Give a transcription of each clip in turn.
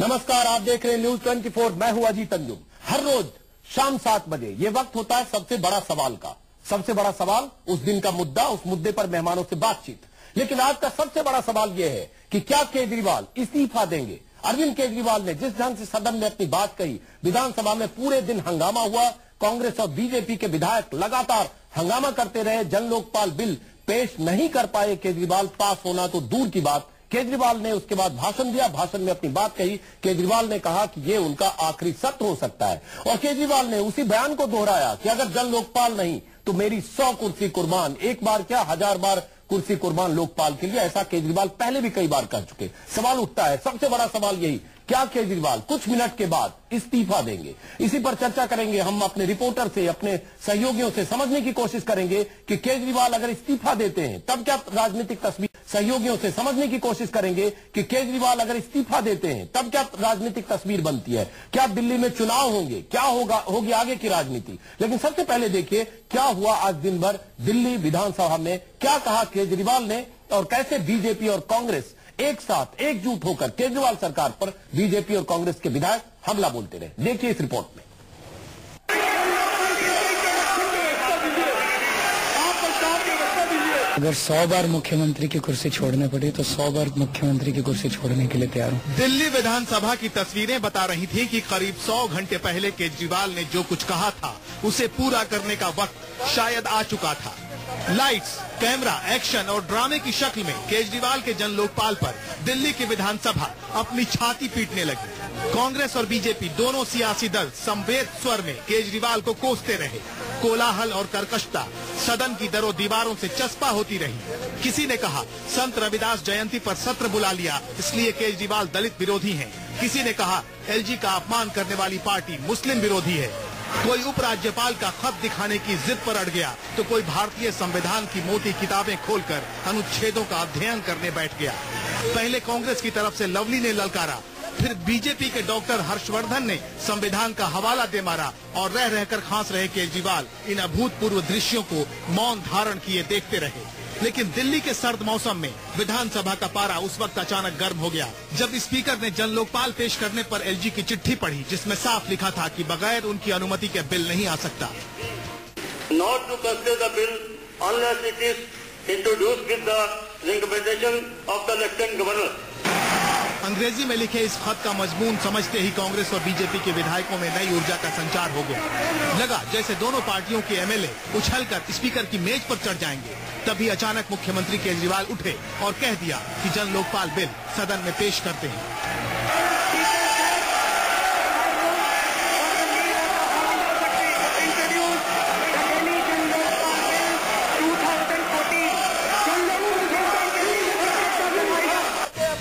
नमस्कार, आप देख रहे हैं न्यूज 24। मैं हूं अजीत अंजुम। हर रोज शाम 7 बजे ये वक्त होता है सबसे बड़ा सवाल का। सबसे बड़ा सवाल उस दिन का मुद्दा, उस मुद्दे पर मेहमानों से बातचीत। लेकिन आज का सबसे बड़ा सवाल यह है कि क्या केजरीवाल इस्तीफा देंगे। अरविंद केजरीवाल ने जिस ढंग से सदन में अपनी बात कही, विधानसभा में पूरे दिन हंगामा हुआ। कांग्रेस और बीजेपी के विधायक लगातार हंगामा करते रहे। जन लोकपाल बिल पेश नहीं कर पाए केजरीवाल। पास होना तो दूर की बात, केजरीवाल ने उसके बाद भाषण दिया। भाषण में अपनी बात कही। केजरीवाल ने कहा कि ये उनका आखिरी सत्र हो सकता है और केजरीवाल ने उसी बयान को दोहराया कि अगर जन लोकपाल नहीं तो मेरी 100 कुर्सी कुर्बान। एक बार क्या 1000 बार कुर्सी कुर्बान लोकपाल के लिए। ऐसा केजरीवाल पहले भी कई बार कर चुके। सवाल उठता है, सबसे बड़ा सवाल यही, क्या केजरीवाल कुछ मिनट के बाद इस्तीफा देंगे। इसी पर चर्चा करेंगे हम अपने रिपोर्टर से, अपने सहयोगियों से। समझने की कोशिश करेंगे कि केजरीवाल अगर इस्तीफा देते हैं तब क्या राजनीतिक तस्वीर, सहयोगियों से समझने की कोशिश करेंगे कि केजरीवाल अगर इस्तीफा देते हैं तब क्या राजनीतिक तस्वीर बनती है। क्या दिल्ली में चुनाव होंगे, क्या होगी आगे की राजनीति। लेकिन सबसे पहले देखिए क्या हुआ आज दिन भर दिल्ली विधानसभा में। क्या कहा केजरीवाल ने और कैसे बीजेपी और कांग्रेस एक साथ एकजुट होकर केजरीवाल सरकार पर बीजेपी और कांग्रेस के विधायक हमला बोलते रहे। देखिए इस रिपोर्ट में। अगर 100 बार मुख्यमंत्री की कुर्सी छोड़ने पड़ी तो 100 बार मुख्यमंत्री की कुर्सी छोड़ने के लिए तैयार हूँ। दिल्ली विधानसभा की तस्वीरें बता रही थी कि करीब 100 घंटे पहले केजरीवाल ने जो कुछ कहा था उसे पूरा करने का वक्त शायद आ चुका था। लाइट्स, कैमरा, एक्शन और ड्रामे की शक्ल में केजरीवाल के जन लोकपाल पर दिल्ली की विधानसभा अपनी छाती पीटने लगी। कांग्रेस और बीजेपी दोनों सियासी दल समवेत स्वर में केजरीवाल को कोसते रहे। कोलाहल और कर्कशता सदन की दरों दीवारों से चस्पा होती रही। किसी ने कहा संत रविदास जयंती पर सत्र बुला लिया इसलिए केजरीवाल दलित विरोधी हैं। किसी ने कहा एलजी का अपमान करने वाली पार्टी मुस्लिम विरोधी है। कोई उपराज्यपाल का खत दिखाने की जिद पर अड़ गया तो कोई भारतीय संविधान की मोटी किताबें खोलकर अनुच्छेदों का अध्ययन करने बैठ गया। पहले कांग्रेस की तरफ से लवली ने ललकारा, फिर बीजेपी के डॉक्टर हर्षवर्धन ने संविधान का हवाला दे मारा और रह रहकर खांस रहे केजरीवाल इन अभूतपूर्व दृश्यों को मौन धारण किए देखते रहे। लेकिन दिल्ली के सर्द मौसम में विधानसभा का पारा उस वक्त अचानक गर्म हो गया जब स्पीकर ने जन लोकपाल पेश करने पर एलजी की चिट्ठी पढ़ी जिसमें साफ लिखा था कि बगैर उनकी अनुमति के बिल नहीं आ सकता। Not to consider the bill unless it is introduced with the recommendation of the Lieutenant Governor. अंग्रेजी में लिखे इस खत का मजमून समझते ही कांग्रेस और बीजेपी के विधायकों में नई ऊर्जा का संचार हो गया। लगा जैसे दोनों पार्टियों के एमएलए उछलकर स्पीकर की मेज पर चढ़ जाएंगे। तभी अचानक मुख्यमंत्री केजरीवाल उठे और कह दिया कि जन लोकपाल बिल सदन में पेश करते हैं।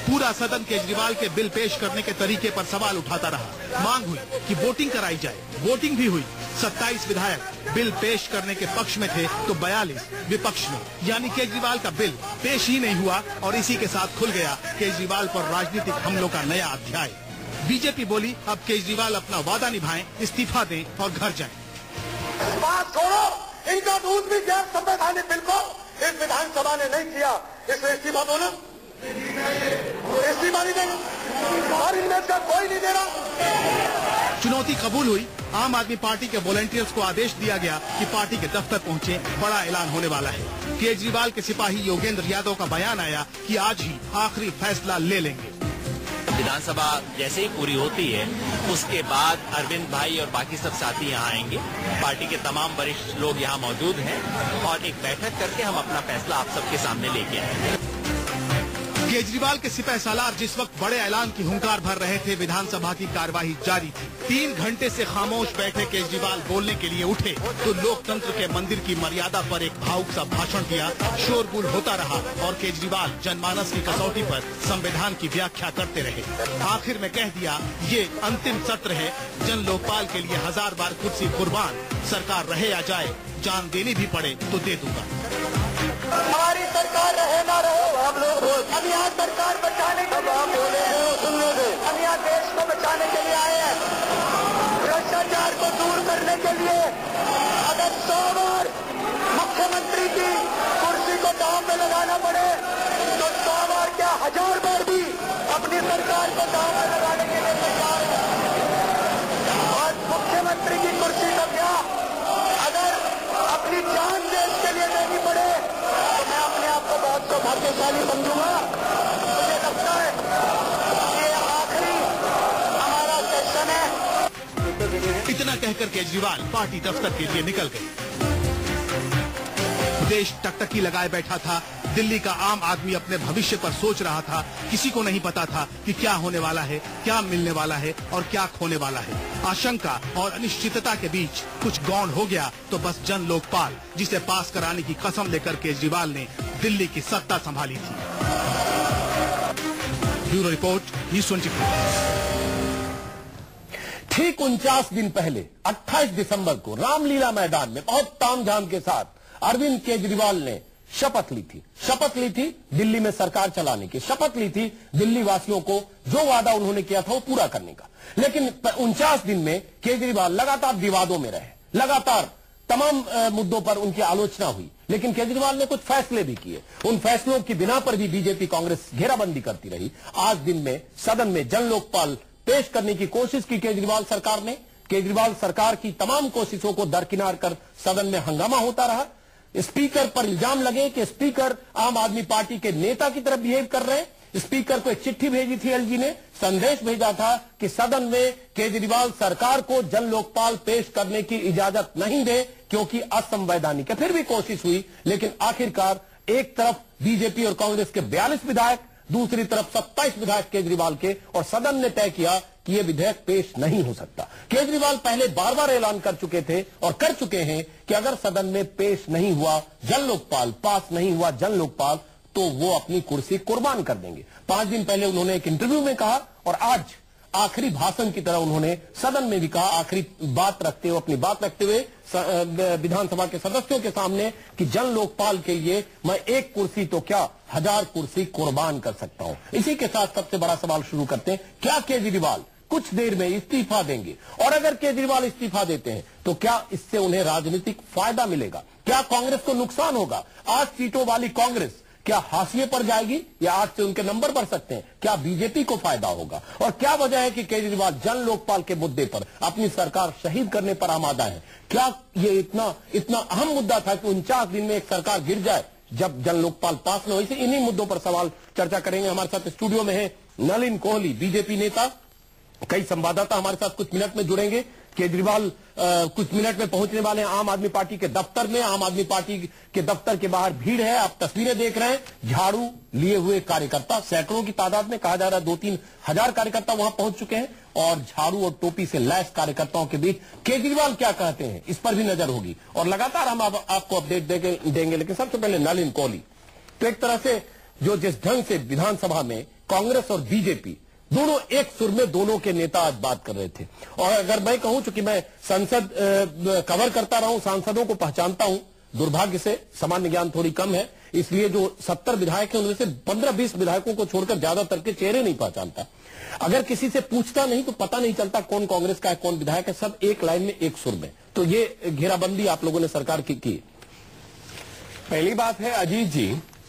पूरा सदन केजरीवाल के बिल पेश करने के तरीके पर सवाल उठाता रहा। मांग हुई कि वोटिंग कराई जाए, वोटिंग भी हुई। 27 विधायक बिल पेश करने के पक्ष में थे तो 42 विपक्ष में, यानी केजरीवाल का बिल पेश ही नहीं हुआ और इसी के साथ खुल गया केजरीवाल पर राजनीतिक हमलों का नया अध्याय। बीजेपी बोली अब केजरीवाल अपना वादा निभाएं, इस्तीफा दें और घर जाएं। बात छोड़ो, इनका दूध भी गैर संवैधानिक बिल को इस विधानसभा ने नहीं किया, इसलिए इस्तीफा दो ना। इस्तीफा नहीं देना और इनमें का कोई नहीं दे रहा। चुनौती कबूल हुई। आम आदमी पार्टी के वॉलंटियर्स को आदेश दिया गया कि पार्टी के दफ्तर पहुंचे, बड़ा ऐलान होने वाला है। केजरीवाल के सिपाही योगेंद्र यादव का बयान आया कि आज ही आखिरी फैसला ले लेंगे। विधानसभा जैसे ही पूरी होती है उसके बाद अरविंद भाई और बाकी सब साथी यहाँ आएंगे। पार्टी के तमाम वरिष्ठ लोग यहाँ मौजूद हैं और एक बैठक करके हम अपना फैसला आप सबके सामने लेके आएंगे। केजरीवाल के सिपह सालार जिस वक्त बड़े ऐलान की हुंकार भर रहे थे, विधानसभा की कार्यवाही जारी थी। 3 घंटे से खामोश बैठे केजरीवाल बोलने के लिए उठे तो लोकतंत्र के मंदिर की मर्यादा पर एक भावुक सा भाषण दिया। शोरगुल होता रहा और केजरीवाल जनमानस की कसौटी पर संविधान की व्याख्या करते रहे। आखिर में कह दिया ये अंतिम सत्र है, जन लोकपाल के लिए 1000 बार कुर्सी कुर्बान, सरकार रहे या जाए, जान देनी भी पड़े तो दे दूंगा। हमारी सरकार रहे ना रहे, हम यहाँ सरकार बचाने के लिए हम यहाँ देश को बचाने के लिए आए हैं, भ्रष्टाचार को दूर करने के लिए। अगर 100 बार मुख्यमंत्री की कुर्सी को दांव में लगाना पड़े तो 100 बार क्या 1000 बार भी अपनी सरकार को दांव में लगाने के लिए कहकर केजरीवाल पार्टी दफ्तर के लिए निकल गए। देश टकटकी लगाए बैठा था। दिल्ली का आम आदमी अपने भविष्य पर सोच रहा था। किसी को नहीं पता था कि क्या होने वाला है, क्या मिलने वाला है और क्या खोने वाला है। आशंका और अनिश्चितता के बीच कुछ गौण हो गया तो बस जन लोकपाल, जिसे पास कराने की कसम लेकर केजरीवाल ने दिल्ली की सत्ता संभाली थी। Bureau report, news 24। ठीक 49 दिन पहले 28 दिसंबर को रामलीला मैदान में बहुत तामझाम के साथ अरविंद केजरीवाल ने शपथ ली थी। शपथ ली थी दिल्ली में सरकार चलाने की। शपथ ली थी दिल्ली वासियों को जो वादा उन्होंने किया था वो पूरा करने का। लेकिन 49 दिन में केजरीवाल लगातार विवादों में रहे। लगातार तमाम मुद्दों पर उनकी आलोचना हुई। लेकिन केजरीवाल ने कुछ फैसले भी किए। उन फैसलों की बिना पर भी बीजेपी कांग्रेस घेराबंदी करती रही। आज दिन में सदन में जन लोकपाल पेश करने की कोशिश की केजरीवाल सरकार ने। केजरीवाल सरकार की तमाम कोशिशों को दरकिनार कर सदन में हंगामा होता रहा। स्पीकर पर इल्जाम लगे कि स्पीकर आम आदमी पार्टी के नेता की तरफ बिहेव कर रहे हैं। स्पीकर को एक चिट्ठी भेजी थी एलजी ने, संदेश भेजा था कि सदन में केजरीवाल सरकार को जन लोकपाल पेश करने की इजाजत नहीं दे क्योंकि असंवैधानिक है। फिर भी कोशिश हुई, लेकिन आखिरकार एक तरफ बीजेपी और कांग्रेस के 42 विधायक, दूसरी तरफ 27 विधायक केजरीवाल के, और सदन ने तय किया कि यह विधेयक पेश नहीं हो सकता। केजरीवाल पहले बार बार ऐलान कर चुके थे और कर चुके हैं कि अगर सदन में पेश नहीं हुआ जन लोकपाल, पास नहीं हुआ जन लोकपाल, तो वो अपनी कुर्सी कुर्बान कर देंगे। 5 दिन पहले उन्होंने एक इंटरव्यू में कहा और आज आखिरी भाषण की तरह उन्होंने सदन में भी कहा, आखिरी बात रखते हुए, अपनी बात रखते हुए विधानसभा के सदस्यों के सामने कि जन लोकपाल के लिए मैं एक कुर्सी तो क्या 1000 कुर्सी कुर्बान कर सकता हूं। इसी के साथ सबसे बड़ा सवाल शुरू करते हैं, क्या केजरीवाल कुछ देर में इस्तीफा देंगे? और अगर केजरीवाल इस्तीफा देते हैं तो क्या इससे उन्हें राजनीतिक फायदा मिलेगा? क्या कांग्रेस को नुकसान होगा? 8 सीटों वाली कांग्रेस क्या हाशिए पर जाएगी या आज से उनके नंबर बढ़ सकते हैं? क्या बीजेपी को फायदा होगा? और क्या वजह है कि केजरीवाल जन लोकपाल के मुद्दे पर अपनी सरकार शहीद करने पर आमादा है? क्या ये इतना अहम मुद्दा था कि 49 दिन में एक सरकार गिर जाए जब जन लोकपाल पास न हो? इसे इन्हीं मुद्दों पर सवाल चर्चा करेंगे। हमारे साथ स्टूडियो में है नलिन कोहली, बीजेपी नेता। कई संवाददाता हमारे साथ कुछ मिनट में जुड़ेंगे। केजरीवाल कुछ मिनट में पहुंचने वाले हैं आम आदमी पार्टी के दफ्तर में। आम आदमी पार्टी के दफ्तर के बाहर भीड़ है, आप तस्वीरें देख रहे हैं। झाड़ू लिए हुए कार्यकर्ता सैकड़ों की तादाद में, कहा जा रहा है 2-3 हजार कार्यकर्ता वहां पहुंच चुके हैं। और झाड़ू और टोपी से लैस कार्यकर्ताओं के बीच केजरीवाल क्या कहते हैं इस पर भी नजर होगी और लगातार हम आपको अपडेट देंगे। लेकिन सबसे पहले नलिन कोहली, तो एक तरह से जो जिस ढंग से विधानसभा में कांग्रेस और बीजेपी दोनों एक सुर में, दोनों के नेता आज बात कर रहे थे। और अगर मैं कहूं, चूंकि मैं संसद कवर करता रहा हूं, सांसदों को पहचानता हूं, दुर्भाग्य से सामान्य ज्ञान थोड़ी कम है, इसलिए जो 70 विधायक हैं उनमें से 15-20 विधायकों को छोड़कर ज्यादातर के चेहरे नहीं पहचानता। अगर किसी से पूछता नहीं तो पता नहीं चलता कौन कांग्रेस का है, कौन विधायक है। सब एक लाइन में, एक सुर में। तो ये घेराबंदी आप लोगों ने सरकार की। पहली बात है अजीत जी,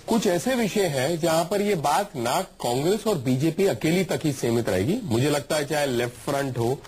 कुछ ऐसे विषय हैं जहां पर ये बात ना कांग्रेस और बीजेपी अकेली तक ही सीमित रहेगी। मुझे लगता है चाहे लेफ्ट फ्रंट हो,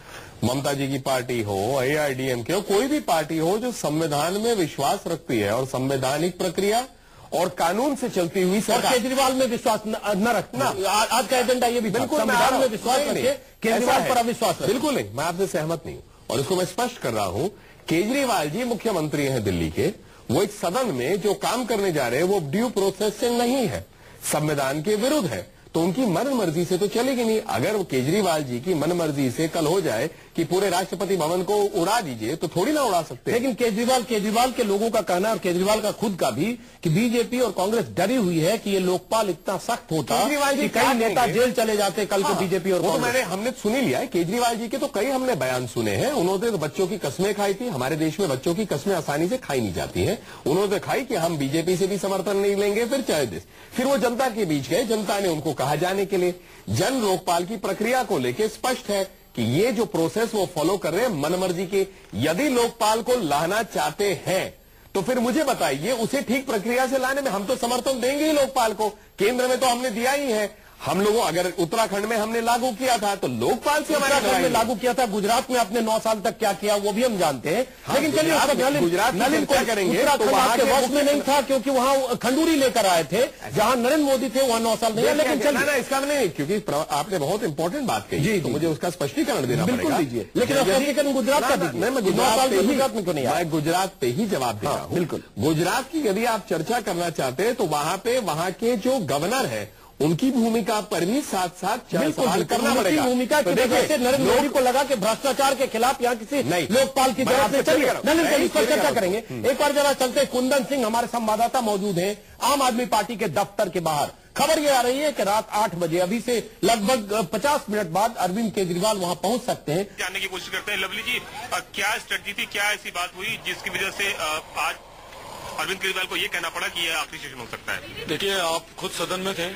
ममता जी की पार्टी हो, AIADMK हो, कोई भी पार्टी हो जो संविधान में विश्वास रखती है और संवैधानिक प्रक्रिया और कानून से चलती हुई सरकार, केजरीवाल में विश्वास न रखना। आज का एजेंडा ये भी बिल्कुल संविधान में विश्वास रखे, केजरीवाल पर अविश्वास रखे। बिल्कुल नहीं, मैं आपसे सहमत नहीं हूं और इसको मैं स्पष्ट कर रहा हूं। केजरीवाल जी मुख्यमंत्री हैं दिल्ली के, वो एक सदन में जो काम करने जा रहे हैं वो ड्यू प्रोसेस से नहीं है, संविधान के विरुद्ध है, तो उनकी मन मर्जी से तो चलेगी नहीं। अगर केजरीवाल जी की मन मर्जी से कल हो जाए कि पूरे राष्ट्रपति भवन को उड़ा दीजिए तो थोड़ी ना उड़ा सकते। लेकिन केजरीवाल के लोगों का कहना और केजरीवाल का खुद का भी कि बीजेपी और कांग्रेस डरी हुई है कि ये लोकपाल इतना सख्त होता कि कई नेता जेल चले जाते कल को बीजेपी और वो तो हमने सुन ही लिया है। केजरीवाल जी के तो कई हमने बयान सुने हैं। उन्होंने तो बच्चों की कस्में खाई थी। हमारे देश में बच्चों की कस्में आसानी से खाई नहीं जाती है। उन्होंने खाई कि हम बीजेपी से भी समर्थन नहीं लेंगे, फिर वो जनता के बीच गए, जनता ने उनको कहा जाने के लिए। जन लोकपाल की प्रक्रिया को लेकर स्पष्ट है कि ये जो प्रोसेस वो फॉलो कर रहे हैं मनमर्जी के। यदि लोकपाल को लाना चाहते हैं तो फिर मुझे बताइए, उसे ठीक प्रक्रिया से लाने में हम तो समर्थन देंगे ही लोकपाल को। केंद्र में तो हमने दिया ही है। हम लोगों अगर उत्तराखंड में हमने लागू किया था तो लोकपाल से हमारा उत्तराखंड में लागू किया था, गुजरात में आपने 9 साल तक क्या किया वो भी हम जानते हैं। लेकिन चलिए गुजरात नलिन को करेंगे उत्तराखंड आपके वश में नहीं था क्योंकि वहां खंडूरी लेकर आए थे, जहां नरेंद्र मोदी थे वहां 9 साल नहीं है। लेकिन चलिए इसका नहीं, क्योंकि आपने बहुत इंपॉर्टेंट बात कही तो मुझे उसका स्पष्टीकरण देना बिल्कुल पड़ेगा। दीजिए, लेकिन स्पष्टीकरण गुजरात का दीजिए। मैं गुजरात में क्यों नहीं, मैं गुजरात पे ही जवाब दे रहा हूं। बिल्कुल, गुजरात की यदि आप चर्चा करना चाहते हैं तो वहां पे वहां के जो गवर्नर है उनकी भूमिका पर भी साथ साथ सवाल करना पड़ेगा। भूमिका की वजह से नरेंद्र मोदी को लगा कि भ्रष्टाचार के खिलाफ यहाँ किसी लोकपाल की जरूरत नहीं। चलिए इस पर चर्चा करेंगे। एक बार जरा चलते, कुंदन सिंह हमारे संवाददाता मौजूद हैं आम आदमी पार्टी के दफ्तर के बाहर। खबर ये आ रही है कि रात 8 बजे अभी से लगभग 50 मिनट बाद अरविंद केजरीवाल वहां पहुंच सकते हैं। जानने की कोशिश करते हैं। लवली जी, क्या स्ट्रेटजी थी, क्या ऐसी बात हुई जिसकी वजह से आज अरविंद केजरीवाल को ये कहना पड़ा कि यह आखिरी सेशन हो सकता है? देखिए, आप खुद सदन में थे,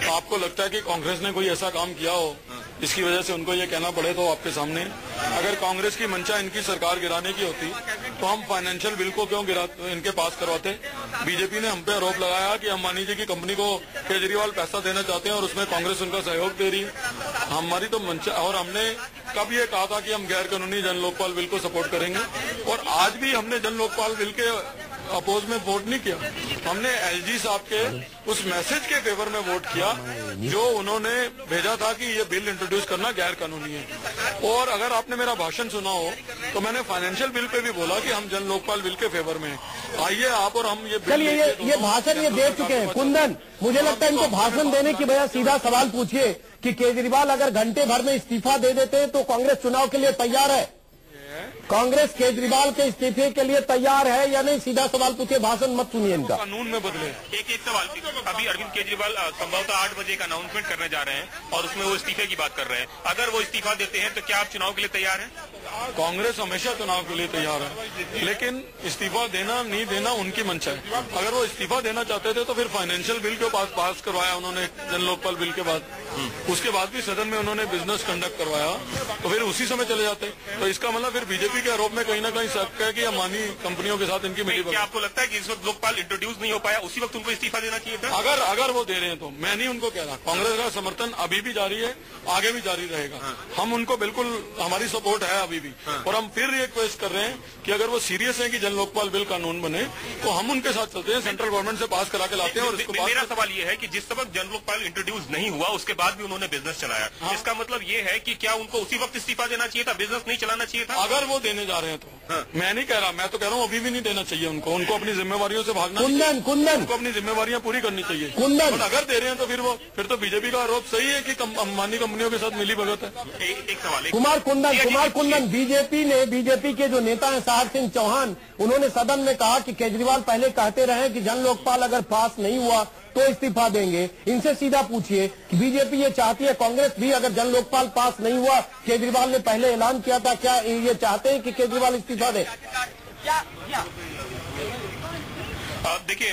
आपको लगता है कि कांग्रेस ने कोई ऐसा काम किया हो जिसकी वजह से उनको ये कहना पड़े तो आपके सामने, अगर कांग्रेस की मंशा इनकी सरकार गिराने की होती तो हम फाइनेंशियल बिल को क्यों इनके पास करवाते? बीजेपी ने हम पे आरोप लगाया कि अंबानी जी की कंपनी को केजरीवाल पैसा देना चाहते हैं और उसमें कांग्रेस उनका सहयोग दे रही है। हमारी तो मंशा, और हमने कब ये कहा था कि हम गैर कानूनी जन लोकपाल बिल को सपोर्ट करेंगे, और आज भी हमने जन लोकपाल बिल के अपोज में वोट नहीं किया। हमने एलजी साहब के उस मैसेज के फेवर में वोट किया जो उन्होंने भेजा था कि ये बिल इंट्रोड्यूस करना गैर कानूनी है। और अगर आपने मेरा भाषण सुना हो तो मैंने फाइनेंशियल बिल पे भी बोला कि हम जन लोकपाल बिल के फेवर में आइए आप और हम ये। चलिए ये भाषण ये दे चुके हैं कुंदन, मुझे लगता है इनको भाषण देने की बजाय सीधा सवाल पूछिए कि केजरीवाल अगर घंटे भर में इस्तीफा दे देते हैं तो कांग्रेस चुनाव के लिए तैयार है? कांग्रेस केजरीवाल के इस्तीफे के लिए तैयार है या नहीं? सीधा सवाल पूछिए, भाषण मत सुनिए इनका। कानून में बदले। एक सवाल, अभी अरविंद केजरीवाल संभवतः 8 बजे का अनाउंसमेंट करने जा रहे हैं और उसमें वो इस्तीफे की बात कर रहे हैं। अगर वो इस्तीफा देते हैं तो क्या आप चुनाव के लिए तैयार हैं? कांग्रेस हमेशा चुनाव के लिए तैयार है, लेकिन इस्तीफा देना नहीं देना उनकी मंशा है। अगर वो इस्तीफा देना चाहते थे तो फिर फाइनेंशियल बिल के पास करवाया उन्होंने जन लोकपाल बिल के बाद, उसके बाद भी सदन में उन्होंने बिजनेस कंडक्ट करवाया तो फिर उसी समय चले जाते। तो इसका मतलब फिर बीजेपी के आरोप में कहीं ना कहीं शक है कि अंबानी कंपनियों के साथ इनकी मिली। क्या आपको लगता है कि इस वक्त लोकपाल इंट्रोड्यूस नहीं हो पाया, उसी वक्त उनको इस्तीफा देना चाहिए था? अगर वो दे रहे हैं तो मैं नहीं उनको कह रहा, कांग्रेस का समर्थन अभी भी जारी है, आगे भी जारी रहेगा। हम उनको बिल्कुल, हमारी सपोर्ट है अभी भी। और हम फिर रिक्वेस्ट कर रहे हैं कि अगर वो सीरियस है कि जन लोकपाल बिल कानून बने तो हम उनके साथ चलते हैं, सेंट्रल गवर्नमेंट से पास करा के लाते हैं। और मेरा सवाल ये है कि जिस वक्त जन लोकपाल इंट्रोड्यूस नहीं हुआ उसके बाद भी उन्होंने बिजनेस चलाया, इसका मतलब ये है कि क्या उनको उसी वक्त इस्तीफा देना चाहिए था, बिजनेस नहीं चलाना चाहिए था? अगर वो देने जा रहे हैं तो मैं नहीं कह रहा, मैं तो कह रहा हूँ अभी भी नहीं देना चाहिए उनको अपनी जिम्मेवारियों से भागना, कुंदन उनको अपनी जिम्मेवारियां पूरी करनी चाहिए। कुंदन, अगर दे रहे हैं तो फिर तो बीजेपी का आरोप सही है कि अंबानी कंपनियों के साथ मिली भगत है। एक सवाल, कुमार कुंदन, बीजेपी के जो नेता हैं साहब सिंह चौहान, उन्होंने सदन में कहा कि केजरीवाल पहले कहते रहे कि जन लोकपाल अगर पास नहीं हुआ तो इस्तीफा देंगे। इनसे सीधा पूछिए कि बीजेपी ये चाहती है, कांग्रेस भी अगर जन लोकपाल पास नहीं हुआ, केजरीवाल ने पहले ऐलान किया था, क्या ये चाहते हैं कि केजरीवाल इस्तीफा दे? देखिए,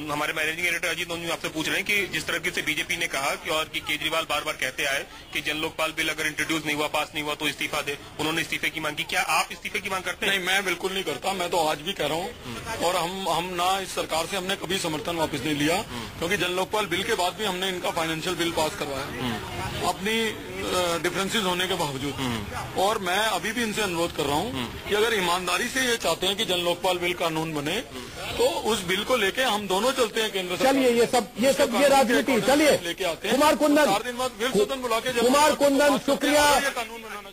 हमारे मैनेजिंग एडिटर अजीत नोनी आपसे पूछ रहे हैं कि जिस तरीके से बीजेपी ने कहा कि केजरीवाल बार बार कहते आए कि जन लोकपाल बिल अगर इंट्रोड्यूस नहीं हुआ, पास नहीं हुआ तो इस्तीफा दे, उन्होंने इस्तीफे की मांग की, क्या आप इस्तीफे की मांग करते हैं? नहीं, मैं बिल्कुल नहीं करता, मैं तो आज भी कह रहा हूँ। और हम ना इस सरकार से हमने कभी समर्थन वापस नहीं लिया, क्योंकि जन लोकपाल बिल के बाद भी हमने इनका फाइनेंशियल बिल पास करवाया अपनी डिफरेंसेस होने के बावजूद। और मैं अभी भी इनसे अनुरोध कर रहा हूँ कि अगर ईमानदारी से ये चाहते हैं कि जन लोकपाल बिल कानून बने तो उस बिल को लेके हम दोनों चलते हैं केंद्र सरकार। चलिए ये राजनीति, चलिए लेके आते हैं। कुमार कुंदन, 4 दिन बाद फिर सदन बुला के कुमार कुंदन शुक्रिया,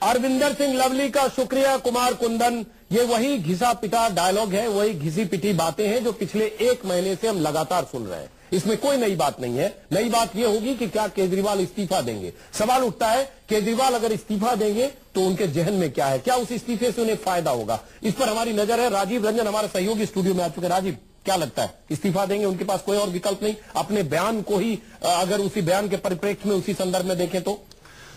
अरविंदर सिंह लवली का शुक्रिया। कुमार कुंदन, ये वही घिसा पिटा डायलॉग है, वही घिसी पिटी बातें हैं जो पिछले 1 महीने से हम लगातार सुन रहे हैं। इसमें कोई नई बात नहीं है। नई बात यह होगी कि क्या केजरीवाल इस्तीफा देंगे। सवाल उठता है, केजरीवाल अगर इस्तीफा देंगे तो उनके जहन में क्या है, क्या उस इस्तीफे से उन्हें फायदा होगा? इस पर हमारी नजर है। राजीव रंजन हमारे सहयोगी स्टूडियो में आ चुके। राजीव, क्या लगता है, इस्तीफा देंगे? उनके पास कोई और विकल्प नहीं? अपने बयान को ही अगर उसी बयान के परिप्रेक्ष्य में उसी संदर्भ में देखें तो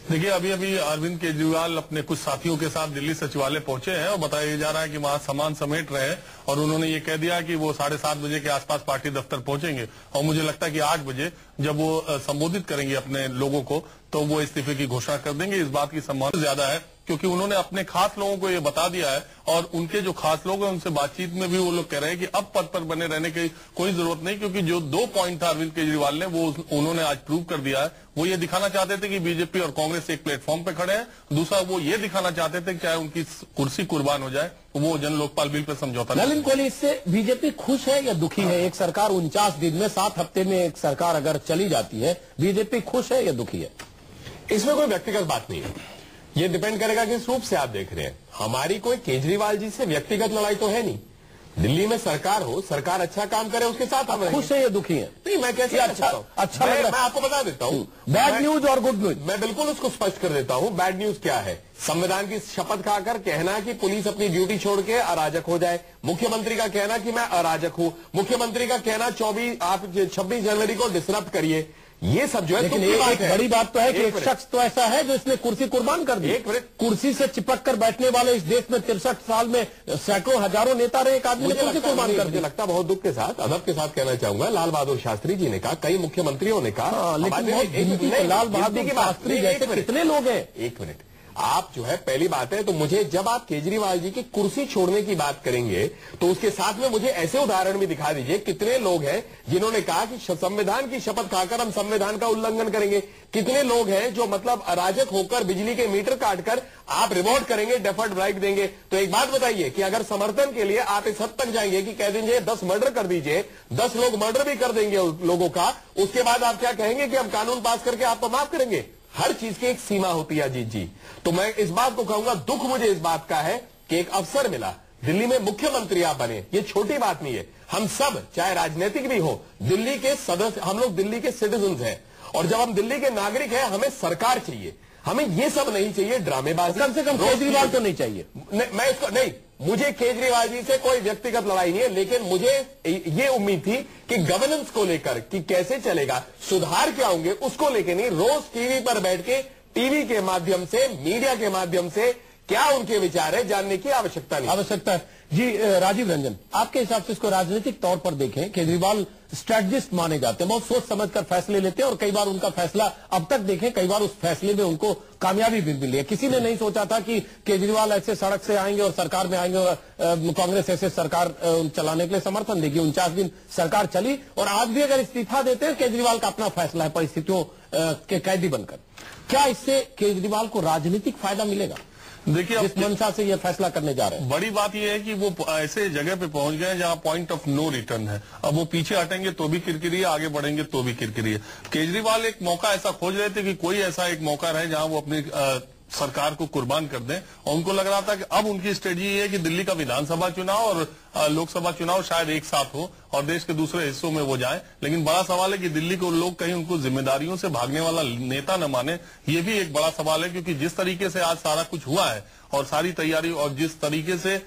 देखिए, अभी अरविंद केजरीवाल अपने कुछ साथियों के साथ दिल्ली सचिवालय पहुंचे हैं और बताया जा रहा है कि वहां सामान समेट रहे हैं और उन्होंने ये कह दिया कि वो 7:30 बजे के आसपास पार्टी दफ्तर पहुंचेंगे। और मुझे लगता है कि 8 बजे जब वो संबोधित करेंगे अपने लोगों को तो वो इस्तीफे की घोषणा कर देंगे। इस बात की संभावना ज्यादा है क्योंकि उन्होंने अपने खास लोगों को ये बता दिया है और उनके जो खास लोग हैं उनसे बातचीत में भी वो लोग कह रहे हैं कि अब पद पर बने रहने की कोई जरूरत नहीं, क्योंकि जो 2 पॉइंट था अरविंद केजरीवाल ने वो उन्होंने आज प्रूव कर दिया है। वो ये दिखाना चाहते थे कि बीजेपी और कांग्रेस एक प्लेटफॉर्म पे खड़े हैं। दूसरा वो ये दिखाना चाहते थे कि चाहे उनकी कुर्सी कुर्बान हो जाए वो जन लोकपाल बिल पर समझौता नहीं। नलिन कोहली, इससे बीजेपी खुश है या दुखी है? एक सरकार 49 दिन में 7 हफ्ते में एक सरकार अगर चली जाती है, बीजेपी खुश है या दुखी है? इसमें कोई व्यक्तिगत बात नहीं है, ये डिपेंड करेगा किस रूप से आप देख रहे हैं। हमारी कोई केजरीवाल जी से व्यक्तिगत लड़ाई तो है नहीं। दिल्ली में सरकार हो, सरकार अच्छा काम करे, उसके साथ हम खुश है या दुखी है? नहीं, मैं कैसे अच्छा मैं आपको बता देता हूँ बैड न्यूज और गुड न्यूज। मैं बिल्कुल उसको स्पष्ट कर देता हूँ। बैड न्यूज क्या है? संविधान की शपथ खाकर कहना कि पुलिस अपनी ड्यूटी छोड़ के अराजक हो जाए, मुख्यमंत्री का कहना कि मैं अराजक हूँ, मुख्यमंत्री का कहना 26 जनवरी को डिसरप्ट करिए, ये सब जो है। लेकिन एक बड़ी बात तो है कि एक शख्स तो ऐसा है जो इसने कुर्सी कुर्बान कर दी। कुर्सी से चिपक कर बैठने वाले इस देश में 63 साल में सैकड़ों हजारों नेता रहे, एक आदमी ने कुर्सी कुर्बान कर दी। मुझे लगता बहुत दुख के साथ, अदब के साथ कहना चाहूंगा, लाल बहादुर शास्त्री जी ने कहा, कई मुख्यमंत्रियों ने कहा, लेकिन लाल बहादुर शास्त्री जैसे कितने लोग हैं? एक मिनट, आप जो है पहली बात है तो मुझे जब आप केजरीवाल जी की कुर्सी छोड़ने की बात करेंगे तो उसके साथ में मुझे ऐसे उदाहरण भी दिखा दीजिए कितने लोग हैं जिन्होंने कहा कि संविधान की शपथ खाकर हम संविधान का उल्लंघन करेंगे। कितने लोग हैं जो मतलब अराजक होकर बिजली के मीटर काटकर आप रिवॉर्ड करेंगे, डेफर्ड ब्राइब देंगे। तो एक बात बताइए कि अगर समर्थन के लिए आप इस हद तक जाएंगे कि कह दीजिए 10 मर्डर कर दीजिए, 10 लोग मर्डर भी कर देंगे लोगों का, उसके बाद आप क्या कहेंगे कि हम कानून पास करके आपको माफ करेंगे? हर चीज की एक सीमा होती है अजीत जी। तो मैं इस बात को कहूंगा, दुख मुझे इस बात का है कि एक अवसर मिला, दिल्ली में मुख्यमंत्री आप बने, ये छोटी बात नहीं है। हम सब चाहे राजनीतिक भी हो, दिल्ली के सदस्य, हम लोग दिल्ली के सिटीजन्स हैं और जब हम दिल्ली के नागरिक हैं हमें सरकार चाहिए, हमें ये सब नहीं चाहिए ड्रामेबाजी। कम से कम केजरीवाल तो नहीं चाहिए। मैं इसको नहीं, मुझे केजरीवाल जी से कोई व्यक्तिगत लड़ाई नहीं है, लेकिन मुझे ये उम्मीद थी कि गवर्नेंस को लेकर कि कैसे चलेगा, सुधार क्या होंगे, उसको लेकर नहीं, रोज टीवी पर बैठ के टीवी के माध्यम से, मीडिया के माध्यम से क्या उनके विचार है जानने की आवश्यकता नहीं। आवश्यकता है जी। राजीव रंजन, आपके हिसाब से इसको राजनीतिक तौर पर देखें, केजरीवाल स्ट्रेटजिस्ट माने जाते हैं, बहुत सोच समझकर फैसले लेते हैं और कई बार उनका फैसला अब तक देखें, कई बार उस फैसले में उनको कामयाबी भी मिली है। किसी ने नहीं सोचा था कि केजरीवाल ऐसे सड़क से आएंगे और सरकार में आएंगे और कांग्रेस ऐसे सरकार चलाने के लिए समर्थन देगी। 49 दिन सरकार चली और आज भी अगर इस्तीफा देते हैं, केजरीवाल का अपना फैसला है परिस्थितियों के कैदी बनकर। क्या इससे केजरीवाल को राजनीतिक फायदा मिलेगा? देखिए, जिस मंशा से ये फैसला करने जा रहे हैं, बड़ी बात यह है कि वो ऐसे जगह पे पहुंच गए जहां पॉइंट ऑफ नो रिटर्न है। अब वो पीछे हटेंगे तो भी किरकिरी है, आगे बढ़ेंगे तो भी किरकिरी है। केजरीवाल एक मौका ऐसा खोज रहे थे कि कोई ऐसा एक मौका रहे जहां वो अपनी सरकार को कुर्बान कर दें और उनको लग रहा था कि अब उनकी स्ट्रेटजी ये है कि दिल्ली का विधानसभा चुनाव और लोकसभा चुनाव शायद एक साथ हो और देश के दूसरे हिस्सों में वो जाएं। लेकिन बड़ा सवाल है कि दिल्ली को लोग कहीं उनको जिम्मेदारियों से भागने वाला नेता न माने, ये भी एक बड़ा सवाल है। क्योंकि जिस तरीके से आज सारा कुछ हुआ है और सारी तैयारी और जिस तरीके से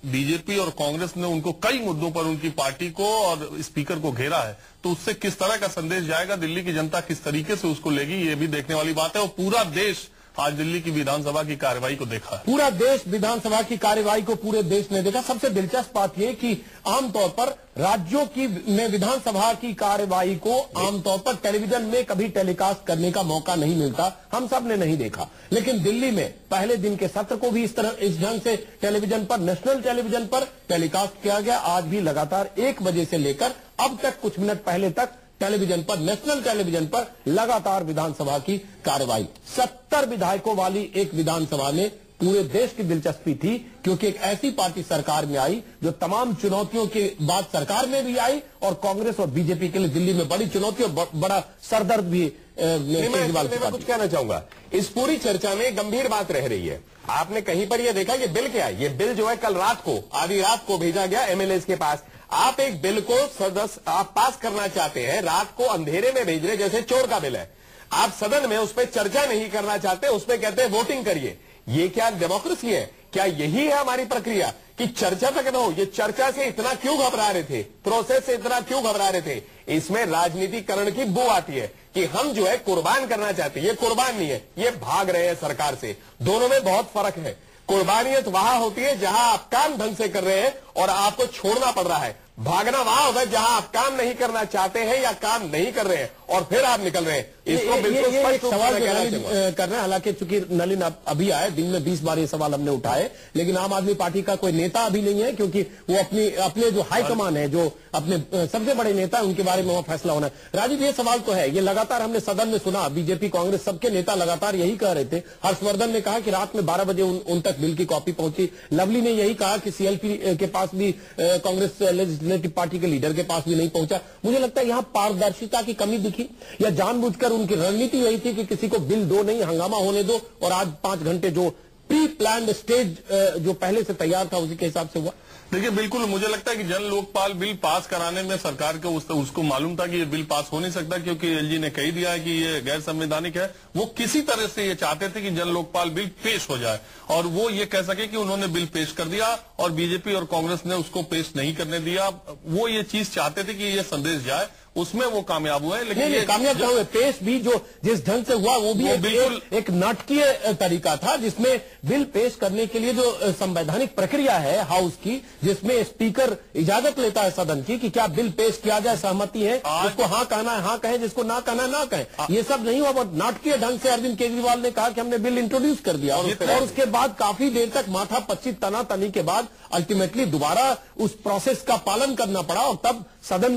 बीजेपी और कांग्रेस ने उनको कई मुद्दों पर उनकी पार्टी को और स्पीकर को घेरा है, तो उससे किस तरह का संदेश जाएगा, दिल्ली की जनता किस तरीके से उसको लेगी, ये भी देखने वाली बात है। और पूरा देश आज दिल्ली की विधानसभा की कार्रवाई को देखा है। पूरा देश विधानसभा की कार्रवाई को पूरे देश ने देखा। सबसे दिलचस्प बात यह कि आमतौर पर राज्यों की में विधानसभा की कार्रवाई को आमतौर पर टेलीविजन में कभी टेलीकास्ट करने का मौका नहीं मिलता, हम सब ने नहीं देखा। लेकिन दिल्ली में पहले दिन के सत्र को भी इस ढंग से टेलीविजन पर, नेशनल टेलीविजन पर टेलीकास्ट किया गया। आज भी लगातार 1 बजे से लेकर अब तक कुछ मिनट पहले तक टेलीविजन पर, नेशनल टेलीविजन पर लगातार विधानसभा की कार्रवाई। 70 विधायकों वाली एक विधानसभा में पूरे देश की दिलचस्पी थी, क्योंकि एक ऐसी पार्टी सरकार में आई जो तमाम चुनौतियों के बाद सरकार में भी आई और कांग्रेस और बीजेपी के लिए दिल्ली में बड़ी चुनौती और बड़ा सरदर्द भी। मैं कुछ कहना चाहूंगा, इस पूरी चर्चा में गंभीर बात रह रही है। आपने कहीं पर यह देखा, ये बिल क्या है? ये बिल जो है कल रात को, आधी रात को भेजा गया एमएलए के पास। आप एक बिल को सदस्य आप पास करना चाहते हैं, रात को अंधेरे में भेज रहे, जैसे चोर का बिल है। आप सदन में उस पर चर्चा नहीं करना चाहते, उस पर कहते हैं वोटिंग करिए। ये क्या डेमोक्रेसी है? क्या यही है हमारी प्रक्रिया कि चर्चा तक न हो? ये चर्चा से इतना क्यों घबरा रहे थे, प्रोसेस से इतना क्यों घबरा रहे थे? इसमें राजनीतिकरण की बू आती है कि हम जो है कुर्बान करना चाहते हैं। ये कुर्बान नहीं है, ये भाग रहे हैं सरकार से। दोनों में बहुत फर्क है। कुर्बानियत वहां होती है जहां आप काम ढंग से कर रहे हैं और आपको छोड़ना पड़ रहा है। भागना वहां होता है जहां आप काम नहीं करना चाहते हैं या काम नहीं कर रहे हैं और फिर आप निकल रहे हैं। इसको बिल्कुल स्पष्ट सवाल कर रहे हैं। हालांकि चूंकि नलिन अभी आए, दिन में 20 बार ये सवाल हमने उठाए, लेकिन आम आदमी पार्टी का कोई नेता अभी नहीं है, क्योंकि वो अपने जो हाईकमान है, जो अपने सबसे बड़े नेता है, उनके बारे में वो फैसला होना है। राजीव, ये सवाल तो है, ये लगातार हमने सदन में सुना, बीजेपी कांग्रेस सबके नेता लगातार यही कह रहे थे। हर्षवर्धन ने कहा कि रात में 12 बजे उन तक बिल की कॉपी पहुंची। लवली ने यही कहा कि सीएलपी के पास भी, कांग्रेस लेजिस्लेटिव पार्टी के लीडर के पास भी नहीं पहुंचा। मुझे लगता है यहां पारदर्शिता की कमी दिखी, या जानबूझकर उनकी रणनीति यही थी कि किसी को बिल दो नहीं, हंगामा होने दो, और आज 5 घंटे जो प्री प्लान्ड स्टेज जो पहले से तैयार था उसी के हिसाब से हुआ। देखिए, बिल्कुल मुझे लगता है कि जन लोकपाल बिल पास कराने में सरकार को उसको मालूम था कि ये बिल पास हो नहीं सकता, क्योंकि एलजी ने कही दिया है कि ये गैर संवैधानिक है। वो किसी तरह से ये चाहते थे कि जन लोकपाल बिल पेश हो जाए और वो ये कह सके कि उन्होंने बिल पेश कर दिया और बीजेपी और कांग्रेस ने उसको पेश नहीं करने दिया। वो ये चीज चाहते थे कि ये संदेश जाए, उसमें वो कामयाब हुए। लेकिन ये कामयाब हुए, पेश भी जो जिस ढंग से हुआ वो भी बिल्कुल एक नाटकीय तरीका था, जिसमें बिल पेश करने के लिए जो संवैधानिक प्रक्रिया है हाउस की, जिसमें स्पीकर इजाजत लेता है सदन की कि क्या बिल पेश किया जाए, सहमति है, जिसको हाँ कहना है हाँ कहें, जिसको ना कहना है ना कहें। ये सब नहीं हुआ, बहुत नाटकीय ढंग से अरविंद केजरीवाल ने कहा कि हमने बिल इंट्रोड्यूस कर दिया, और उसके बाद काफी देर तक माथा पच्ची तनातनी के बाद अल्टीमेटली दोबारा उस प्रोसेस का पालन करना पड़ा, और तब सदन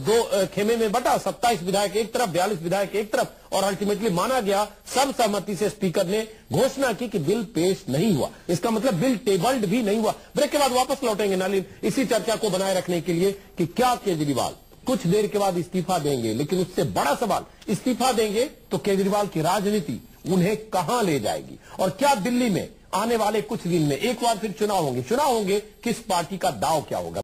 2 खेमे में बटा, 27 विधायक एक तरफ, 42 विधायक एक तरफ, और अल्टीमेटली माना गया, सर्वसम्मति से स्पीकर ने घोषणा की कि बिल पेश नहीं हुआ। इसका मतलब बिल टेबल्ड भी नहीं हुआ। ब्रेक के बाद वापस लौटेंगे नलिन, इसी चर्चा को बनाए रखने के लिए कि क्या केजरीवाल कुछ देर के बाद इस्तीफा देंगे, लेकिन उससे बड़ा सवाल, इस्तीफा देंगे तो केजरीवाल की राजनीति उन्हें कहां ले जाएगी, और क्या दिल्ली में आने वाले कुछ दिन में एक बार फिर चुनाव होंगे, किस पार्टी का दांव क्या होगा।